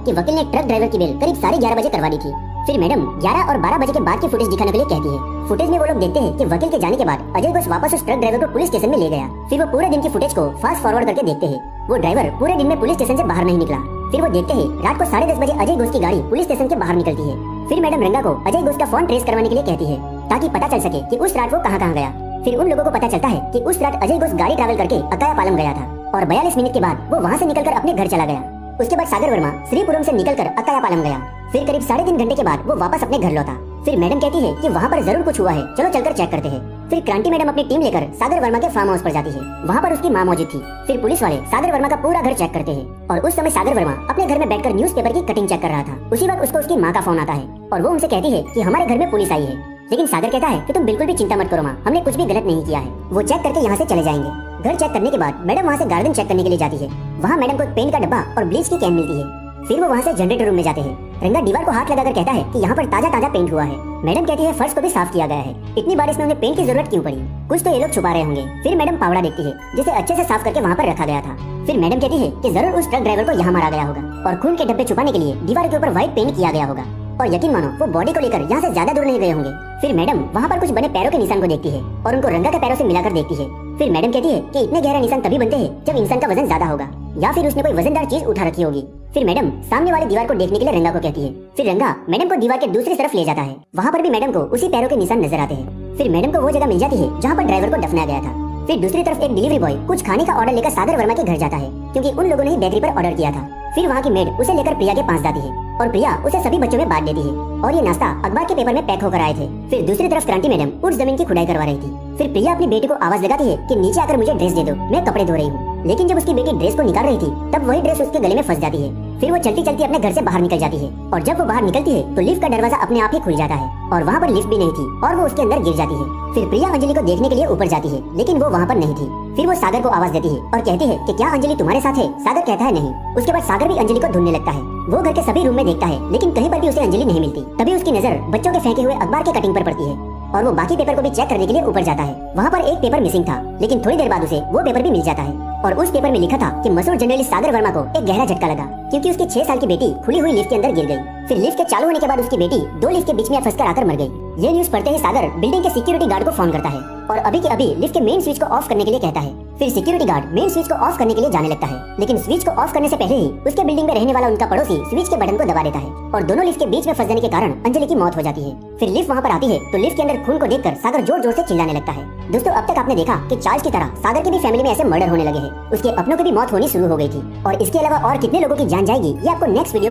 कि वकील ने ट्रक ड्राइवर की बेल करीब 11:30 बजे करवा दी थी। फिर मैडम 11 और 12 बजे के बाद की फुटेज दिखाने के लिए कहती है। फुटेज में वो लोग देखते हैं कि वकील के जाने के बाद अजय घोष वापस उस ट्रक ड्राइवर को पुलिस स्टेशन में ले गया। फिर वो पूरे दिन की फुटेज को फास्ट फॉरवर्ड करके देखते हैं। वो ड्राइवर पूरे दिन में पुलिस स्टेशन से बाहर नहीं निकला। फिर वो देखते हैं रात को 10:30 बजे अजय घोष की गाड़ी पुलिस स्टेशन के बाहर निकलती है। फिर मैडम रंगा को अजय घोष का फोन ट्रेस करवाने के लिए कहती है ताकि पता चल सके कि उस रात वो कहाँ गया। फिर उन लोगों को पता चलता है कि उस रात अजय घोष गाड़ी ट्रैवल करके अकाया पालम गया था और 42 मिनट के बाद वो वहाँ से निकलकर अपने घर चला गया। उसके बाद सागर वर्मा श्रीपुरम से निकलकर अकाया पालम गया। फिर करीब 3.5 घंटे के बाद वो वापस अपने घर लौटा। फिर मैडम कहती है कि वहाँ पर जरूर कुछ हुआ है, चलो चलकर चेक करते हैं। फिर क्रांति मैडम अपनी टीम लेकर सागर वर्मा के फार्म हाउस पर जाती है। वहाँ पर उसकी माँ मौजूद थी। फिर पुलिस वाले सागर वर्मा का पूरा घर चेक करते हैं और उस समय सागर वर्मा अपने घर में बैठकर न्यूज़पेपर की कटिंग चेक कर रहा था। उसी वक्त उसको उसकी माँ का फोन आता है और वो उनसे कहती है कि हमारे घर में पुलिस आई है। लेकिन सागर कहता है कि तुम बिल्कुल भी चिंता मत करो माँ, हमने कुछ भी गलत नहीं किया है, वो चेक करके यहाँ से चले जाएंगे। घर चेक करने के बाद मैडम वहाँ से गार्डन चेक करने के लिए जाती है। वहाँ मैडम को पेंट का डब्बा और ब्लीच की कैन मिलती है। फिर वो वहाँ से जनरेटर रूम में जाते हैं। रंगा दीवार को हाथ लगाकर कहता है कि यहाँ पर ताजा पेंट हुआ है। मैडम कहती है फर्श को भी साफ किया गया है, इतनी बारिश में उन्हें पेंट की जरूरत क्यों पड़ी, कुछ तो ये लोग छुपा रहे होंगे। फिर मैडम पावड़ा देखती है जिसे अच्छे से साफ करके वहाँ पर रखा गया था। फिर मैडम कहती है कि जरूर उस ट्रक ड्राइवर को यहाँ मारा गया होगा और खून के धब्बे छुपाने के लिए दीवार के ऊपर व्हाइट पेंट किया गया होगा। और यकीन मानो वो बॉडी को लेकर यहाँ से ज्यादा दूर नहीं गए होंगे। फिर मैडम वहाँ पर कुछ बने पैरों के निशान को देखती है और उनको रंगा के पैरों से मिलाकर देखती है। फिर मैडम कहती है कि इतने गहरे निशान तभी बनते हैं जब इंसान का वजन ज्यादा होगा या फिर उसने कोई वजनदार चीज उठा रखी होगी। फिर मैडम सामने वाली दीवार को देखने के लिए रंगा को कहती है। फिर रंगा मैडम को दीवार के दूसरी तरफ ले जाता है। वहाँ पर भी मैडम को उसी पैरों के निशान नजर आते हैं। फिर मैडम को वो जगह मिल जाती है जहाँ पर ड्राइवर को दफनाया गया था। फिर दूसरी तरफ एक डिलीवरी बॉय कुछ खाने का ऑर्डर लेकर सागर वर्मा के घर जाता है क्योंकि उन लोगों ने ही बेकरी पर ऑर्डर किया था। फिर वहाँ की मेड उसे लेकर प्रिया के पास जाती है और प्रिया उसे सभी बच्चों में बांट देती है और ये नाश्ता अखबार के पेपर में पैक होकर आए थे। फिर दूसरी तरफ क्रांति मैडम उस जमीन की खुदाई करवा रही थी। फिर प्रिया अपनी बेटी को आवाज लगाती है कि नीचे आकर मुझे ड्रेस दे दो, मैं कपड़े धो रही हूँ। लेकिन जब उसकी बेटी ड्रेस को निकाल रही थी तब वही ड्रेस उसके गले में फंस जाती है। फिर वो चलती चलती अपने घर से बाहर निकल जाती है और जब वो बाहर निकलती है तो लिफ्ट का दरवाजा अपने आप ही खुल जाता है और वहाँ पर लिफ्ट भी नहीं थी और वो उसके अंदर गिर जाती है। फिर प्रिया अंजलि को देखने के लिए ऊपर जाती है लेकिन वो वहाँ पर नहीं थी। फिर वो सागर को आवाज देती है और कहती है कि क्या अंजलि तुम्हारे साथ है? सागर कहता है नहीं। उसके बाद सागर भी अंजलि को ढूंढने लगता है। वो घर के सभी रूम में देखता है लेकिन कहीं पर भी उसे अंजलि नहीं मिलती। तभी उसकी नजर बच्चों के फेंके हुए अखबार के कटिंग पर पड़ती है और वो बाकी पेपर को भी चेक करने के लिए ऊपर जाता है। वहाँ पर एक पेपर मिसिंग था लेकिन थोड़ी देर बाद उसे वो पेपर भी मिल जाता है और उस पेपर में लिखा था कि मशहूर जर्नलिस्ट सागर वर्मा को एक गहरा झटका लगा क्योंकि उसकी 6 साल की बेटी खुली हुई लिफ्ट के अंदर गिर गई। फिर लिफ्ट के चालू होने के बाद उसकी बेटी 2 लिफ्ट के बीच में फंसकर आकर मर गई। ये न्यूज पढ़ते ही सागर बिल्डिंग के सिक्योरिटी गार्ड को फोन करता है और अभी के अभी लिफ्ट के मेन स्विच को ऑफ करने के लिए कहता है। फिर सिक्योरिटी गार्ड मेन स्विच को ऑफ करने के लिए जाने लगता है लेकिन स्विच को ऑफ करने से पहले ही उसके बिल्डिंग में रहने वाला उनका पड़ोसी स्विच के बटन को दबा देता है और दोनों लिफ्ट के बीच में फंस जाने के कारण अंजलि की मौत हो जाती है। फिर लिफ्ट वहाँ पर आती है तो लिफ्ट के अंदर खून को देखकर सागर जोर जोर से चिल्लाने लगता है। दोस्तों अब तक आपने देखा कि चार्ल्स की तरह सागर की भी फैमिली में ऐसे मर्डर होने लगे हैं। उसके अपनों की भी मौत होनी शुरू हो गई थी और इसके अलावा और कितने लोगों की जान जाएगी ये आपको नेक्स्ट वीडियो